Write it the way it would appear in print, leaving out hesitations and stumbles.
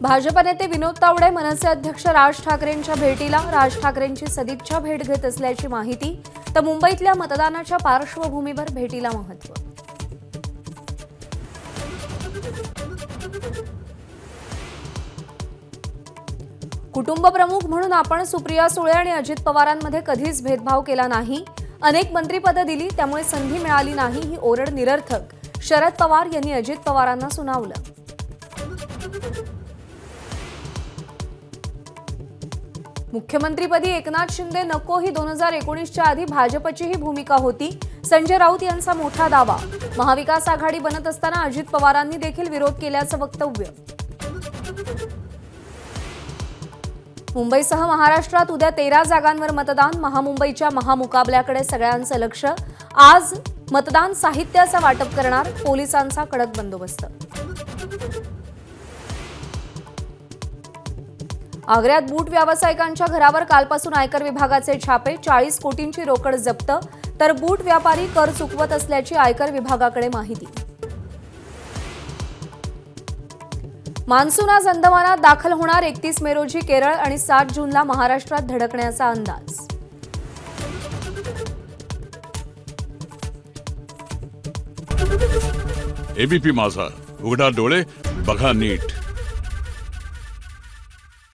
भाजप नेते विनोद तावडे मनसे अध्यक्ष राज ठाकरेंच्या भेटीला राज ठाकरेंची सदिच्छा भेट घेत असल्याची माहिती। तर मुंबईतल्या मतदानाच्या पार्श्वभूमीवर भेटीला महत्त्व। कुटुंब प्रमुख म्हणून आपण सुप्रिया सुळे आणि अजित पवारांमध्ये कधीच भेदभाव केला नाही। अनेक मंत्रिपदे दिली त्यामुळे संधी मिळाली नाही ही ओरड निरर्थक, शरद पवार यांनी अजित पवारांना सुनावलं। मुख्यमंत्रीपदी एकनाथ शिंदे नको ही 2019च्या आधी भाजपची ही भूमिका होती। संजय राऊत यांचा मोठा दावा। महाविकास आघाडी बनत असताना अजित पवारांनी देखील विरोध केल्याचं वक्तव्य। मुंबईसह महाराष्ट्रात उद्या 13 जागांवर मतदान। महामुंबईच्या महामुकाबल्याकडे सगळ्यांचं लक्ष। आज मतदान साहित्याचं वाटप करणार, पोलिसांचा कडक बंदोबस्त। आग्र्यात बूट व्यावसायिकांच्या घरावर कालपासून आयकर विभागाचे छापे। 40 कोटींची रोकड जप्त, तर बूट व्यापारी कर चुकवत असल्याची आयकर विभागाकडे माहिती। मान्सून आज अंदमानात दाखल होणार। 31 मे रोजी केरळ आणि 7 जूनला महाराष्ट्रात धडकण्याचा अंदाज। एबीपी माझा, उघडा डोळे बघा नीट।